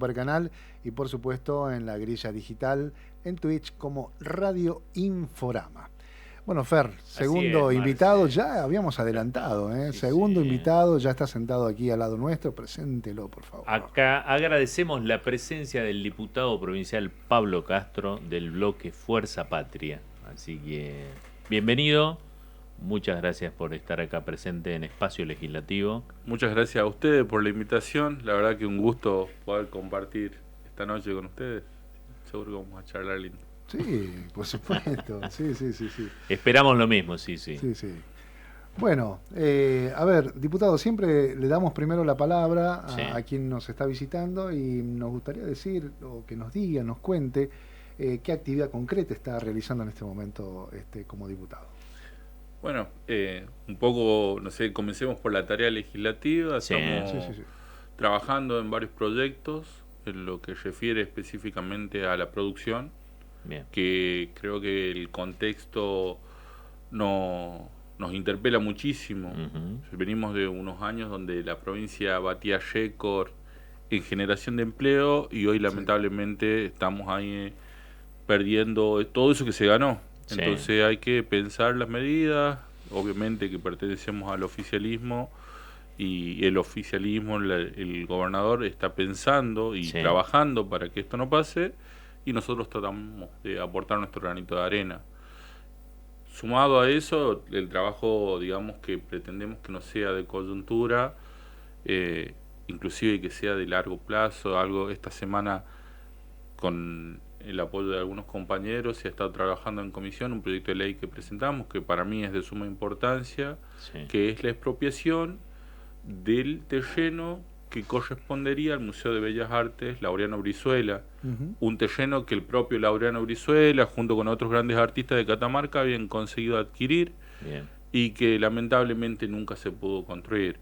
Supercanal y por supuesto en la grilla digital en Twitch como Radio Inforama. Bueno, Fer, Así es, segundo invitado, Marce. ya habíamos Ya adelantado, estamos, ¿eh? sí, Segundo sí. invitado, ya está sentado aquí al lado nuestro, preséntelo, por favor. Acá agradecemos la presencia del diputado provincial Pablo Castro del bloque Fuerza Patria. Así que, bienvenido. Muchas gracias por estar acá presente en Espacio Legislativo. Muchas gracias a ustedes por la invitación. La verdad que un gusto poder compartir esta noche con ustedes. Seguro que vamos a charlar lindo. Sí, por supuesto, sí. Esperamos lo mismo, sí. Sí. Bueno, a ver, diputado, siempre le damos primero la palabra Sí. a quien nos está visitando y nos gustaría decir, o que nos diga, nos cuente, qué actividad concreta está realizando en este momento como diputado. Bueno, un poco, no sé, comencemos por la tarea legislativa. Sí. Estamos Sí. trabajando en varios proyectos en lo que refiere específicamente a la producción, Bien. que creo que el contexto nos interpela muchísimo. Ujú. Venimos de unos años donde la provincia batía récord en generación de empleo y hoy lamentablemente estamos ahí perdiendo todo eso que se ganó. Sí. Entonces hay que pensar las medidas, obviamente que pertenecemos al oficialismo y el oficialismo, el gobernador está pensando y Sí. trabajando para que esto no pase y nosotros tratamos de aportar nuestro granito de arena. Sumado a eso, el trabajo, digamos, que pretendemos que no sea de coyuntura, inclusive que sea de largo plazo. Algo esta semana, con el apoyo de algunos compañeros, se ha estado trabajando en comisión un proyecto de ley que presentamos, que para mí es de suma importancia, Sí. que es la expropiación del terreno que correspondería al Museo de Bellas Artes Laureano Brizuela. Un terreno que el propio Laureano Brizuela, junto con otros grandes artistas de Catamarca, habían conseguido adquirir. Bien. Y que lamentablemente nunca se pudo construir.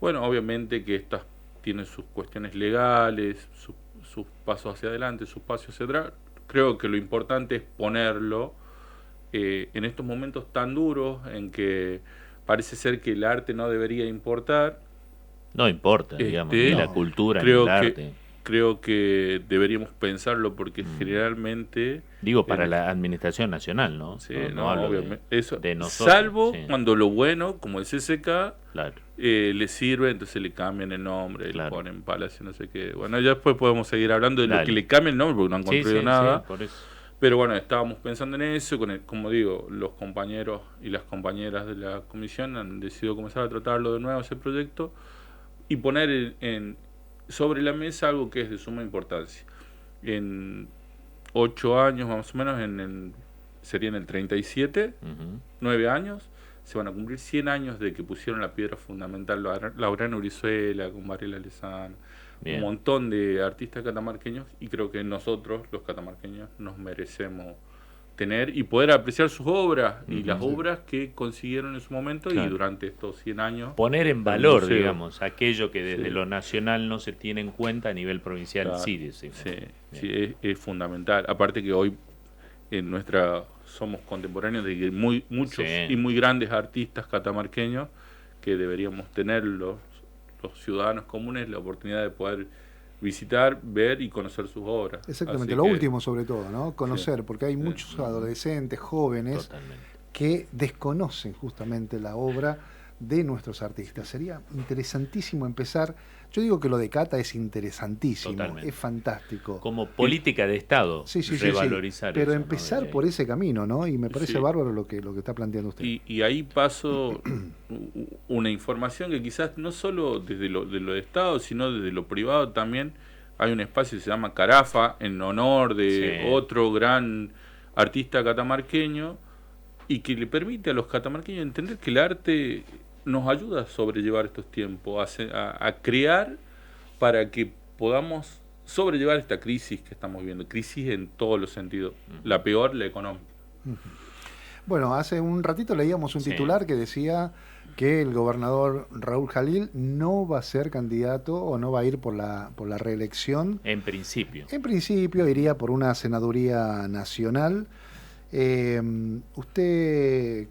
Bueno, obviamente que estas tienen sus cuestiones legales, sus pasos hacia adelante, sus pasos hacia atrás. Creo que lo importante es ponerlo en estos momentos tan duros en que parece ser que el arte no debería importar. No importa, digamos, ni la No, cultura ni el creo arte. que deberíamos pensarlo porque generalmente Digo, para en- la administración nacional, ¿no? sí, No hablo obviamente de, eso, de nosotros. salvo Sí, cuando lo bueno, como el CCK, claro. le sirve, entonces le cambian el nombre, Claro. le ponen Palacio, no sé qué. Bueno, ya después podemos seguir hablando de lo Dale. que le cambia el nombre, porque no han construido nada. Por eso. Pero bueno, estábamos pensando en eso, como digo, los compañeros y las compañeras de la comisión han decidido comenzar a tratarlo de nuevo, ese proyecto, y poner sobre la mesa algo que es de suma importancia. En 8 años más o menos, sería en el 37, Ujú. 9 años, se van a cumplir 100 años de que pusieron la piedra fundamental Laureano Brizuela, con Mariela Lezano, Bien. un montón de artistas catamarqueños, y creo que nosotros, los catamarqueños, nos merecemos tener y poder apreciar sus obras y las obras que consiguieron en su momento Claro. y durante estos 100 años. Poner en del valor, museo. digamos, aquello que desde Sí. lo nacional no se tiene en cuenta a nivel provincial, Claro. sí, decimos. Sí, Bien. sí, es fundamental. Aparte que hoy somos contemporáneos de muchos Sí. y muy grandes artistas catamarqueños que deberíamos tener los ciudadanos comunes la oportunidad de poder visitar, ver y conocer sus obras. Exactamente, Así lo que, último sobre todo, ¿no? Conocer, porque hay muchos adolescentes, jóvenes, Totalmente. que desconocen justamente la obra de nuestros artistas. Sería interesantísimo empezar. Yo digo que lo de Cata es interesantísimo, Totalmente. es fantástico. Como política de Estado, Sí, revalorizar pero eso, ¿no? empezar por ese camino, ¿no? Y me parece Sí. bárbaro lo que está planteando usted. Y ahí paso una información que quizás no solo desde lo de Estado, sino desde lo privado también. Hay un espacio que se llama Carafa, en honor de Sí. otro gran artista catamarqueño, y que le permite a los catamarqueños entender que el arte nos ayuda a sobrellevar estos tiempos, a crear para que podamos sobrellevar esta crisis que estamos viviendo, crisis en todos los sentidos, la peor, la económica. Bueno, hace un ratito leíamos un Sí. titular que decía que el gobernador Raúl Jalil no va a ser candidato o no va a ir por la reelección. En principio. En principio iría por una senaduría nacional. ¿Usted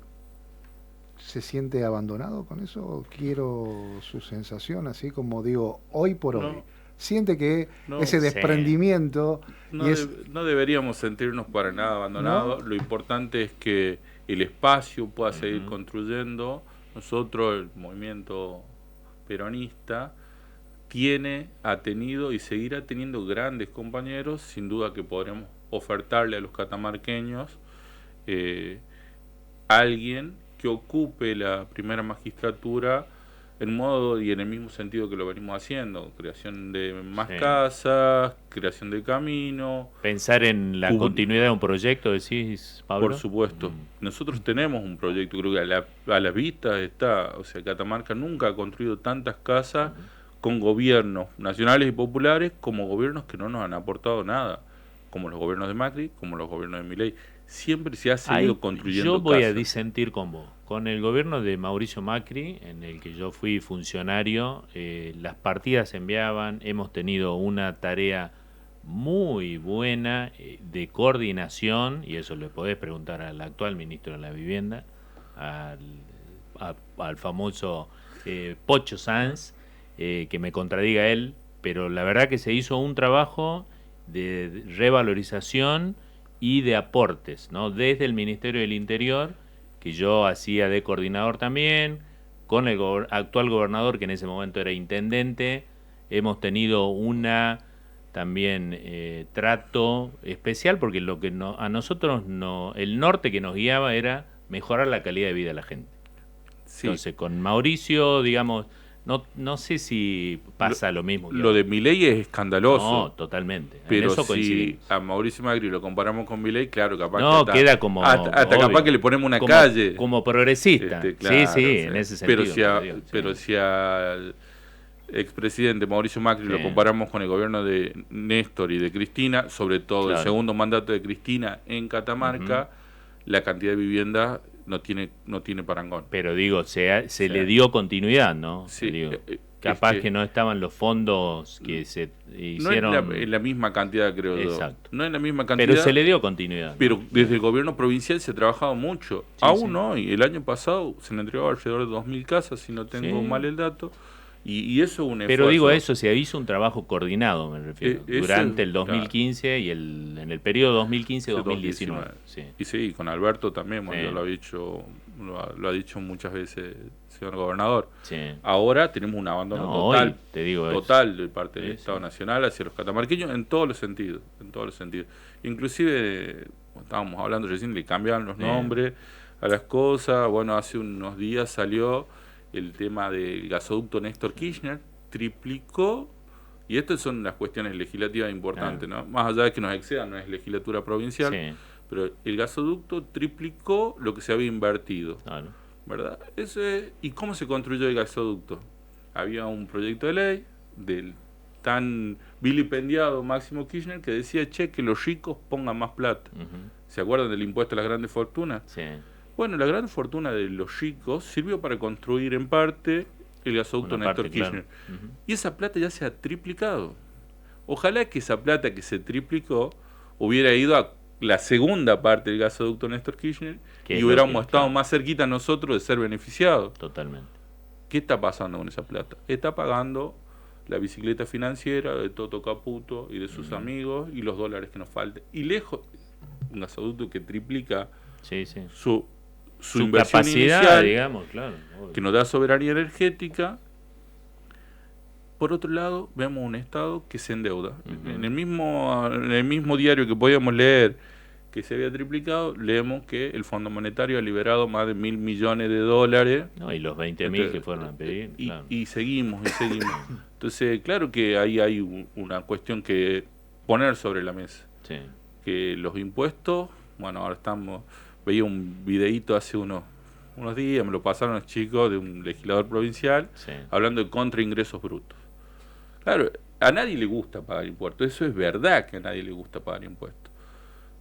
se siente abandonado con eso? Quiero su sensación, así como digo, hoy por hoy. siente que No, ese sí. desprendimiento No, y es no deberíamos sentirnos para nada abandonados. Lo importante es que el espacio pueda seguir construyendo. Nosotros, el movimiento peronista, ha tenido y seguirá teniendo grandes compañeros. Sin duda que podremos ofertarle a los catamarqueños alguien que ocupe la primera magistratura en modo y en el mismo sentido que lo venimos haciendo: creación de más casas, creación de camino. Pensar en la continuidad de un proyecto, decís, Pablo. Por supuesto. Nosotros tenemos un proyecto, creo que a la vista está. O sea, Catamarca nunca ha construido tantas casas con gobiernos nacionales y populares como gobiernos que no nos han aportado nada, como los gobiernos de Macri, como los gobiernos de Milei. Siempre se ha seguido construyendo Yo voy casas. a disentir con vos. Con el gobierno de Mauricio Macri, en el que yo fui funcionario, las partidas se enviaban, hemos tenido una tarea muy buena de coordinación, y eso le podés preguntar al actual ministro de la Vivienda, al famoso Pocho Sanz, que me contradiga él, pero la verdad que se hizo un trabajo de revalorización y de aportes, ¿no? Desde el Ministerio del Interior, que yo hacía de coordinador también, con el actual gobernador, que en ese momento era intendente, hemos tenido una también trato especial, porque lo que a nosotros el norte que nos guiaba era mejorar la calidad de vida de la gente. Sí. Entonces, con Mauricio, digamos, no sé si pasa lo mismo. Lo de Milei es escandaloso. No, totalmente. Pero en eso si a Mauricio Macri lo comparamos con Milei, claro, capaz que queda como hasta capaz que le ponemos una calle. Como progresista. Claro, sí, en ese sentido. Pero si al expresidente Mauricio Macri lo comparamos con el gobierno de Néstor y de Cristina, sobre todo el segundo mandato de Cristina en Catamarca, la cantidad de viviendas no tiene parangón. Pero digo, se le dio continuidad, ¿no? Sí, digo, capaz que no estaban los fondos que se hicieron. No es la misma cantidad, creo. Exacto. No es la misma cantidad. Pero se le dio continuidad. Pero desde el gobierno provincial se ha trabajado mucho. Sí, aún hoy, el año pasado se le entregó alrededor de 2.000 casas, si no tengo mal el dato. Y eso es un esfuerzo. Pero digo eso, se hizo un trabajo coordinado, me refiero, durante el 2015 y en el periodo 2015-2019. Sí. Y sí, con Alberto también, bueno, lo ha dicho muchas veces el señor gobernador. Sí. Ahora tenemos un abandono total, de parte del Estado Nacional hacia los catamarqueños en todos los sentidos. Inclusive, estábamos hablando recién, le cambiaban los nombres a las cosas. Bueno, hace unos días salió el tema del gasoducto Néstor Kirchner, triplicó, y estas son las cuestiones legislativas importantes, ¿no? Más allá de que nos excedan, no es legislatura provincial, pero el gasoducto triplicó lo que se había invertido, ¿verdad? ¿Y cómo se construyó el gasoducto? Había un proyecto de ley del tan vilipendiado Máximo Kirchner que decía, que los ricos pongan más plata. ¿Se acuerdan del impuesto a las grandes fortunas? Sí. Bueno, la gran fortuna de los ricos sirvió para construir en parte el gasoducto Néstor Kirchner. Claro. Y esa plata ya se ha triplicado. Ojalá que esa plata que se triplicó hubiera ido a la segunda parte del gasoducto Néstor Kirchner y hubiéramos estado más cerquita nosotros de ser beneficiados. Totalmente. ¿Qué está pasando con esa plata? Está pagando la bicicleta financiera de Toto Caputo y de sus amigos y los dólares que nos faltan. Y lejos, un gasoducto que triplica su inversión capacidad, inicial, digamos, claro, que nos da soberanía energética. Por otro lado, vemos un Estado que se endeuda. En el mismo diario que podíamos leer que se había triplicado, leemos que el Fondo Monetario ha liberado más de $1.000 millones. Y los 20.000 que fueron a pedir. Y seguimos. Entonces, claro que ahí hay una cuestión que poner sobre la mesa. Sí. Que los impuestos, bueno, ahora veía un videíto hace unos días, me lo pasaron los chicos de un legislador provincial, hablando de contraingresos brutos. Claro, a nadie le gusta pagar impuestos, eso es verdad que a nadie le gusta pagar impuestos.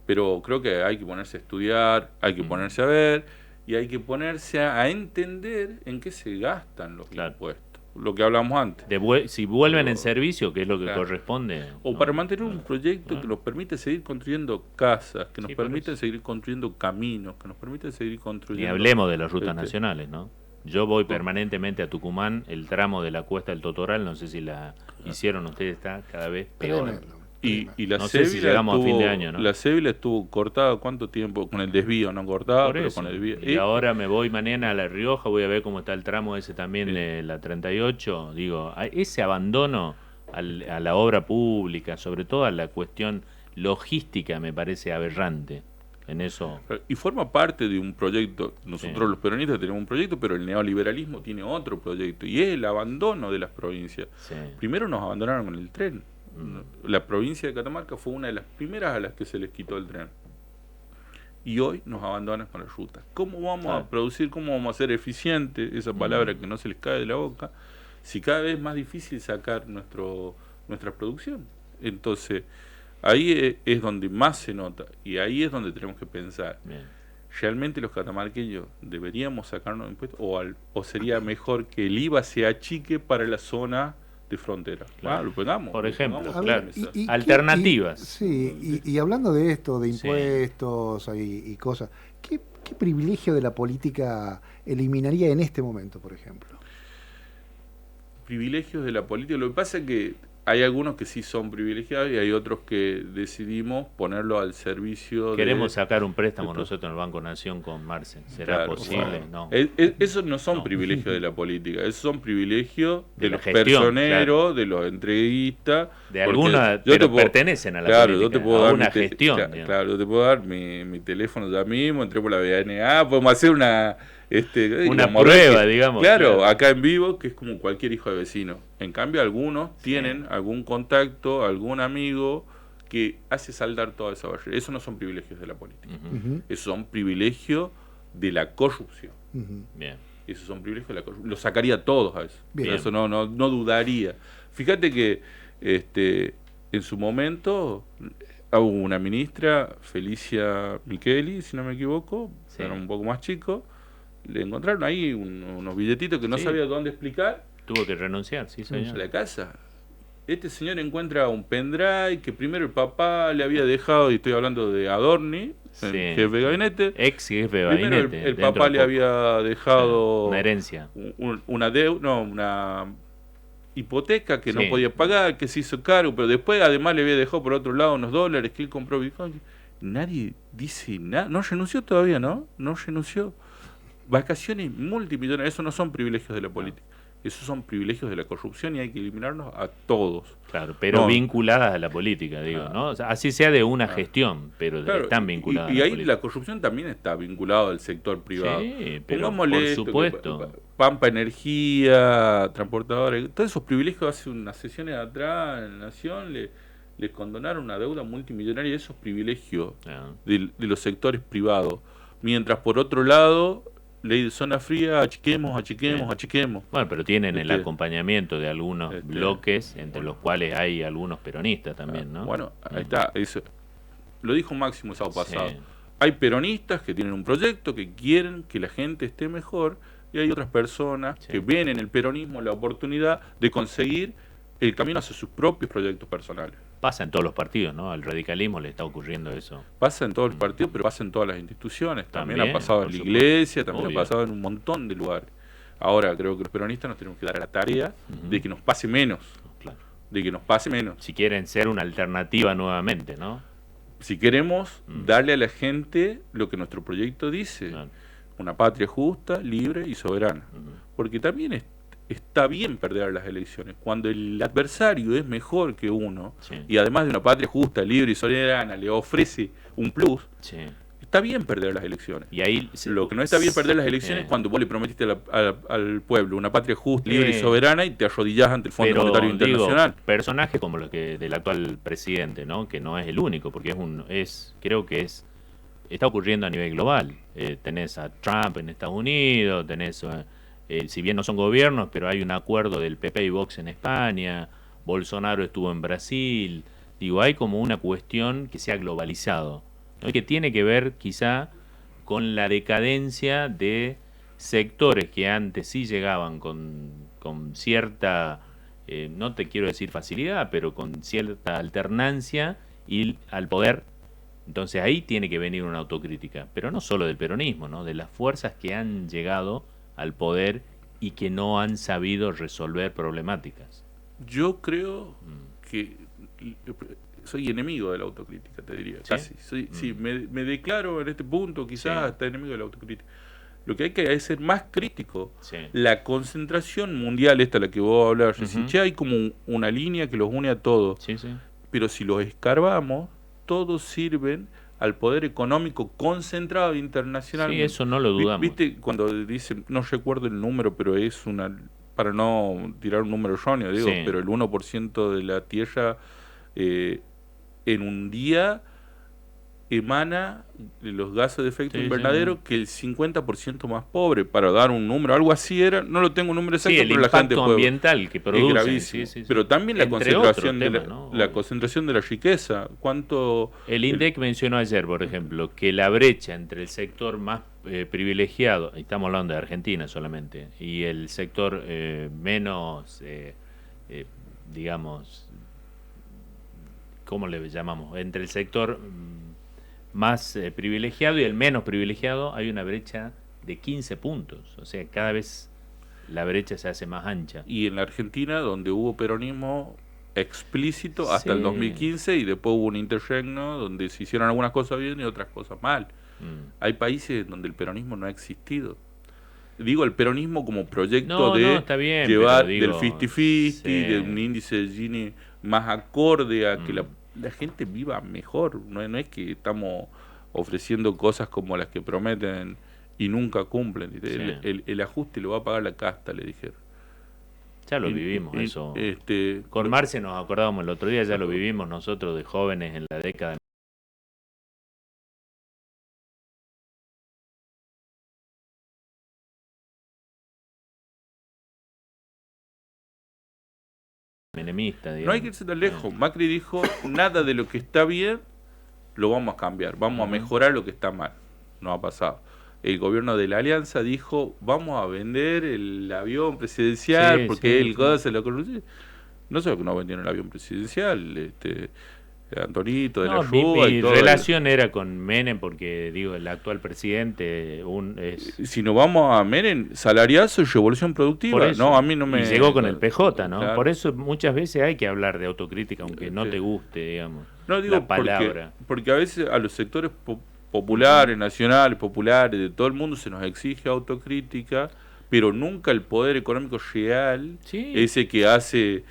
Pero creo que hay que ponerse a estudiar, hay que ponerse a ver, y hay que ponerse a entender en qué se gastan los impuestos. Lo que hablamos antes. Si vuelven en servicio, que es lo que corresponde. O para mantener un proyecto que nos permite seguir construyendo casas, que nos permite seguir construyendo caminos, que nos permite seguir construyendo... Ni hablemos de las rutas nacionales, ¿no? Yo voy permanentemente a Tucumán, el tramo de la Cuesta del Totoral, no sé si la hicieron ustedes, está cada vez peor. Tremendo. Y la No sé si Cébila llegamos a fin de año, ¿no? La Cébila estuvo cortada ¿cuánto tiempo? Con el desvío, no cortada, Por pero eso. con el desvío. Y ahora me voy mañana a La Rioja, voy a ver cómo está el tramo ese también de la 38. Digo, ese abandono a la obra pública, sobre todo a la cuestión logística, me parece aberrante. En eso. Y forma parte de un proyecto. Nosotros los peronistas tenemos un proyecto, pero el neoliberalismo tiene otro proyecto, y es el abandono de las provincias. Sí. Primero nos abandonaron con el tren. La provincia de Catamarca fue una de las primeras a las que se les quitó el tren. Y hoy nos abandonan con la ruta. ¿Cómo vamos a producir, cómo vamos a ser eficientes, esa palabra que no se les cae de la boca, si cada vez es más difícil sacar nuestra producción? Entonces, ahí es donde más se nota, y ahí es donde tenemos que pensar. Bien. ¿Realmente los catamarqueños deberíamos sacarnos impuestos? ¿O sería mejor que el IVA se achique para la zona de frontera? Claro. Lo pongamos. Por ejemplo, lo claro. pongamos. Alternativas. Sí, y hablando de esto, de impuestos y cosas, ¿qué privilegio de la política eliminaría en este momento, por ejemplo? Privilegios de la política. Lo que pasa es que hay algunos que sí son privilegiados y hay otros que decidimos ponerlo al servicio. Queremos sacar un préstamo nosotros en el Banco Nación con Marcen. ¿Será posible? No. Esos no son privilegios de la política, esos son privilegios de los gestión, personeros, de los entreguistas. De alguna, pero pertenecen a la política, yo te puedo a dar una gestión. Claro, yo te puedo dar mi teléfono ya mismo, entré por la BNA, podemos hacer una prueba, digamos. Claro, acá en vivo, que es como cualquier hijo de vecino. En cambio, algunos tienen algún contacto, algún amigo que hace saldar toda esa barrera. Esos no son privilegios de la política. Esos son privilegios de la corrupción. Bien. Esos son privilegios de la corrupción. Los sacaría todos a eso. Bien. Eso no dudaría. Fíjate que en su momento hubo una ministra, Felicia Micheli, si no me equivoco, era un poco más chico. Le encontraron ahí unos billetitos que no sabía dónde explicar. Tuvo que renunciar, sí, señor. A la casa. Este señor encuentra un pendrive que primero el papá le había dejado, y estoy hablando de Adorni, el jefe de gabinete. Ex jefe de gabinete. Primero el papá le había dejado una herencia. Una hipoteca que no podía pagar, que se hizo caro, pero después además le había dejado por otro lado unos dólares que él compró Bitcoin. Nadie dice nada. No renunció todavía, ¿no? No renunció. Vacaciones multimillonarias, eso no son privilegios de la política, esos son privilegios de la corrupción y hay que eliminarlos a todos. Claro, pero vinculadas a la política, digo, ¿no? O sea, así sea de una gestión, pero están vinculadas. Y ahí la corrupción también está vinculada al sector privado. Sí, pero por supuesto. Pampa Energía, transportadores, todos esos privilegios. Hace unas sesiones atrás en la Nación les condonaron una deuda multimillonaria de esos privilegios de los sectores privados. Mientras por otro lado, ley de zona fría, achiquemos. Bueno, pero tienen el acompañamiento de algunos bloques, entre los cuales hay algunos peronistas también, ¿no? Bueno, ahí está. Lo dijo Máximo el sábado pasado. Hay peronistas que tienen un proyecto, que quieren que la gente esté mejor, y hay otras personas que ven en el peronismo la oportunidad de conseguir el camino hacia sus propios proyectos personales. Pasa en todos los partidos, ¿no? Al radicalismo le está ocurriendo eso. Pasa en todos los partidos, pero pasa en todas las instituciones. También ha pasado en la iglesia, también ha pasado en un montón de lugares. Ahora creo que los peronistas nos tenemos que dar a la tarea de que nos pase menos. Claro. De que nos pase menos. Si quieren ser una alternativa nuevamente, ¿no? Si queremos darle a la gente lo que nuestro proyecto dice. Una patria justa, libre y soberana. Porque también está bien perder las elecciones. Cuando el adversario es mejor que uno, y además de una patria justa, libre y soberana, le ofrece un plus, está bien perder las elecciones. Y ahí lo que no está bien perder las elecciones es cuando vos le prometiste al pueblo una patria justa, libre y soberana, y te arrodillás ante el Fondo Monetario Internacional. Personajes como los que del actual presidente, ¿no? Que no es el único, porque creo que está ocurriendo a nivel global. Tenés a Trump en Estados Unidos, tenés si bien no son gobiernos, pero hay un acuerdo del PP y Vox en España, Bolsonaro estuvo en Brasil. Digo, hay como una cuestión que se ha globalizado, ¿no? Y que tiene que ver quizá con la decadencia de sectores que antes sí llegaban con cierta, no te quiero decir facilidad, pero con cierta alternancia y al poder. Entonces ahí tiene que venir una autocrítica, pero no solo del peronismo, ¿no? De las fuerzas que han llegado al poder y que no han sabido resolver problemáticas. Yo creo que soy enemigo de la autocrítica, te diría, ¿Sí? casi. Sí, me declaro en este punto quizás hasta enemigo de la autocrítica. Lo que hay que es ser más crítico. Sí. La concentración mundial, esta a la que vos hablabas, ya hay como una línea que los une a todos. Sí, sí. Pero si los escarbamos, todos sirven al poder económico concentrado internacionalmente. Sí, eso no lo dudamos. ¿Viste cuando dicen, no recuerdo el número, pero es una, para no tirar un número erróneo, digo, Sí. pero el 1% de la Tierra en un día emana los gases de efecto invernadero que el 50% más pobre, para dar un número, algo así era, no lo tengo un número exacto, el pero la gente impacto ambiental que produce. es gravísimo. Pero también la concentración de la concentración de la riqueza. ¿Cuánto? El INDEC mencionó ayer, por ejemplo, que la brecha entre el sector más privilegiado, estamos hablando de Argentina solamente, y el sector menos, digamos, ¿cómo le llamamos? Entre el sector más privilegiado y el menos privilegiado hay una brecha de 15 puntos. O sea, cada vez la brecha se hace más ancha. Y en la Argentina, donde hubo peronismo explícito hasta el 2015 y después hubo un interregno donde se hicieron algunas cosas bien y otras cosas mal. Hay países donde el peronismo no ha existido. Digo, el peronismo como proyecto está bien, llevar digo, del 50-50, de un índice de Gini más acorde a que la gente viva mejor. No es que estamos ofreciendo cosas como las que prometen y nunca cumplen. El ajuste lo va a pagar la casta, le dijeron. Ya lo vivimos eso. Con Marce nos acordábamos el otro día, ya lo vivimos nosotros de jóvenes en la década menemista, digamos. No hay que irse tan lejos. Macri dijo, nada de lo que está bien lo vamos a cambiar, vamos a mejorar lo que está mal. No ha pasado. El gobierno de la Alianza dijo, vamos a vender el avión presidencial porque el cosa se lo conoce. No sé que no vendieron el avión presidencial, Antonito de la Rúa mi y todo. relación era con Menem porque, digo, el actual presidente si nos vamos a Menem, salariazo y revolución productiva. No, a mí no me... Y llegó con el PJ, ¿no? Claro. Por eso muchas veces hay que hablar de autocrítica, aunque no te guste, digamos, no, digo, la palabra. Porque a veces a los sectores populares, nacionales, populares, de todo el mundo se nos exige autocrítica, pero nunca el poder económico real, ese que hace...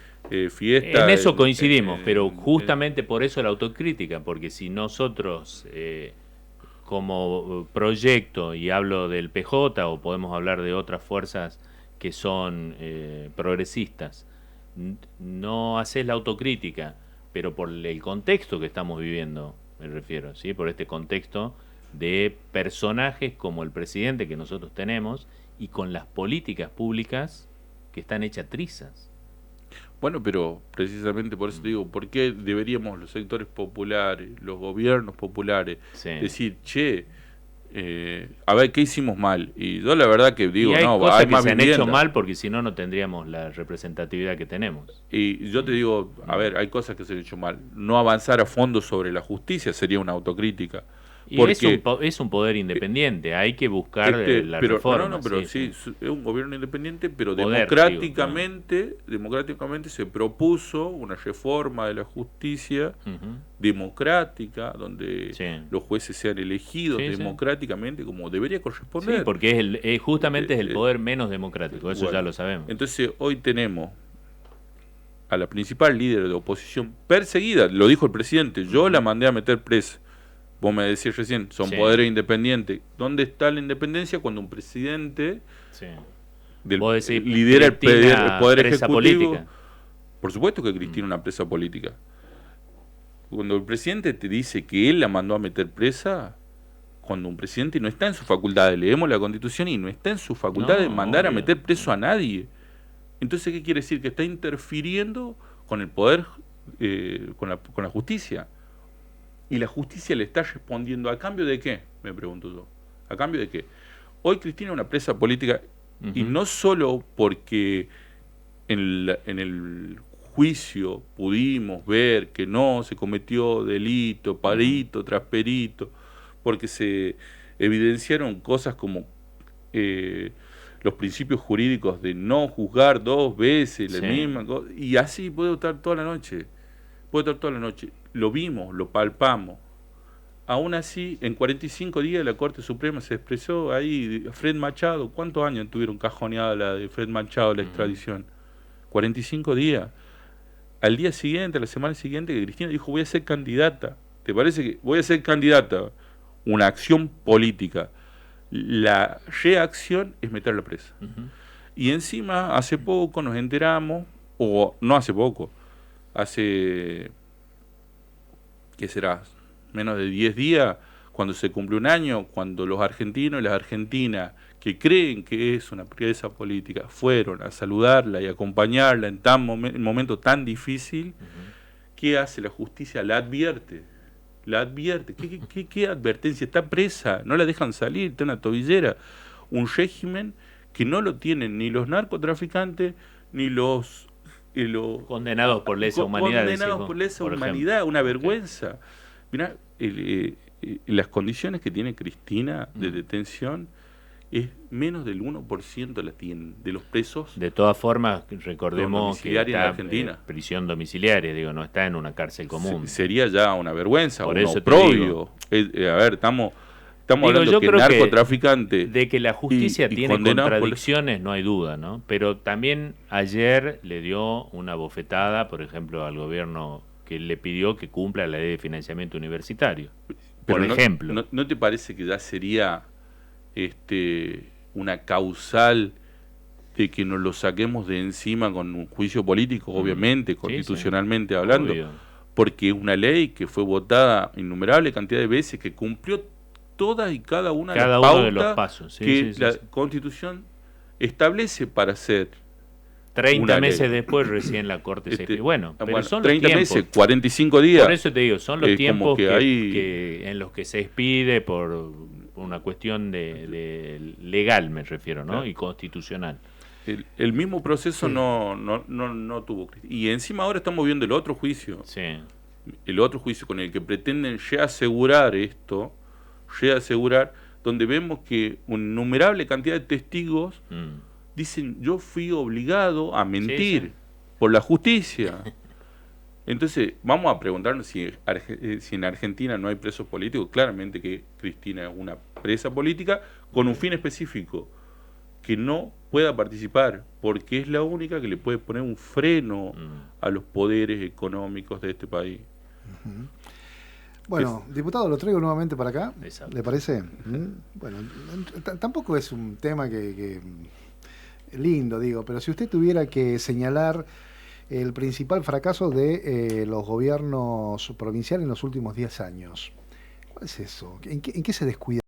fiesta. En eso coincidimos, pero justamente por eso la autocrítica, porque si nosotros como proyecto, y hablo del PJ o podemos hablar de otras fuerzas que son progresistas, no haces la autocrítica, pero por el contexto que estamos viviendo, me refiero, ¿sí? Por este contexto de personajes como el presidente que nosotros tenemos y con las políticas públicas que están hechas trizas. Bueno, pero precisamente por eso digo, ¿por qué deberíamos los sectores populares, los gobiernos populares, decir, che, a ver, ¿qué hicimos mal? Y yo la verdad que digo, y hay no, cosas hay que más se han vivienda. hecho mal porque si no, no tendríamos la representatividad que tenemos. Y yo te digo, a ver, hay cosas que se han hecho mal. No avanzar a fondo sobre la justicia sería una autocrítica. Y es un poder independiente, hay que buscar la reforma. Pero sí, es un gobierno independiente, pero poder, democráticamente se propuso una reforma de la justicia democrática, donde los jueces sean elegidos democráticamente como debería corresponder. Sí, porque justamente es el poder menos democrático, eso ya lo sabemos. Entonces hoy tenemos a la principal líder de oposición perseguida, lo dijo el presidente, yo la mandé a meter presa. Vos me decís recién, son poderes independientes. ¿Dónde está la independencia cuando un presidente lidera el poder ejecutivo? Política. Por supuesto que Cristina es una presa política. Cuando el presidente te dice que él la mandó a meter presa, cuando un presidente no está en su facultad, leemos la Constitución y no está en su facultad de mandar a meter preso a nadie. Entonces, ¿qué quiere decir? Que está interfiriendo con el poder, con la justicia. Y la justicia le está respondiendo, ¿a cambio de qué? Me pregunto yo. ¿A cambio de qué? Hoy Cristina es una presa política, y no solo porque en el juicio pudimos ver que no se cometió delito, perito tras perito, porque se evidenciaron cosas como los principios jurídicos de no juzgar 2 veces la Sí. misma cosa, y así puede estar toda la noche. Puede estar toda la noche. Lo vimos, lo palpamos. Aún así, en 45 días la Corte Suprema se expresó ahí, Fred Machado, ¿cuántos años tuvieron cajoneada la de Fred Machado, la extradición? 45 días. Al día siguiente, la semana siguiente, que Cristina dijo, voy a ser candidata. ¿Te parece que voy a ser candidata? Una acción política. La reacción es meterla presa. Y encima, hace poco nos enteramos, o no hace poco, hace, ¿qué será? Menos de 10 días, cuando se cumple un año, cuando los argentinos y las argentinas que creen que es una presa política fueron a saludarla y acompañarla en tan momento tan difícil, ¿qué hace la justicia? La advierte. La advierte. ¿Qué advertencia? Está presa, no la dejan salir, está en una tobillera. Un régimen que no lo tienen ni los narcotraficantes ni los condenados por lesa humanidad. Condenados por lesa humanidad, una vergüenza. Mirá, las condiciones que tiene Cristina de detención es menos del 1% la tienen de los presos. De todas formas, recordemos que domiciliaria en está Argentina. Prisión domiciliaria, digo, no está en una cárcel común. Sería ya una vergüenza, Por un eso te oprobio. A ver, estamos hablando que narcotraficante de que la justicia y tiene condenado por contradicciones, no hay duda, ¿no? Pero también ayer le dio una bofetada, por ejemplo, al gobierno que le pidió que cumpla la ley de financiamiento universitario. Por ejemplo. ¿No te parece que ya sería una causal de que nos lo saquemos de encima con un juicio político, obviamente, constitucionalmente hablando? Obvio. Porque es una ley que fue votada innumerable cantidad de veces, que cumplió todas y cada una de las pautas de los pasos que la Constitución establece para hacer 30 meses después recién la Corte se... Bueno, pero son 30 los tiempos. meses, 45 días. Por eso te digo, son los tiempos que en los que se expide por una cuestión de legal, me refiero, ¿no? Claro. Y constitucional. El mismo proceso no tuvo. Y encima ahora estamos viendo el otro juicio. Sí. El otro juicio con el que pretenden reasegurar esto, donde vemos que una innumerable cantidad de testigos dicen, yo fui obligado a mentir por la justicia. Entonces, vamos a preguntarnos si en Argentina no hay presos políticos. Claramente que Cristina es una presa política con un fin específico, que no pueda participar, porque es la única que le puede poner un freno a los poderes económicos de este país. Bueno, diputado, lo traigo nuevamente para acá. Exacto. ¿Le parece? Bueno, tampoco es un tema que lindo, digo, pero si usted tuviera que señalar el principal fracaso de los gobiernos provinciales en los últimos 10 años, ¿cuál es eso? ¿En qué se descuida?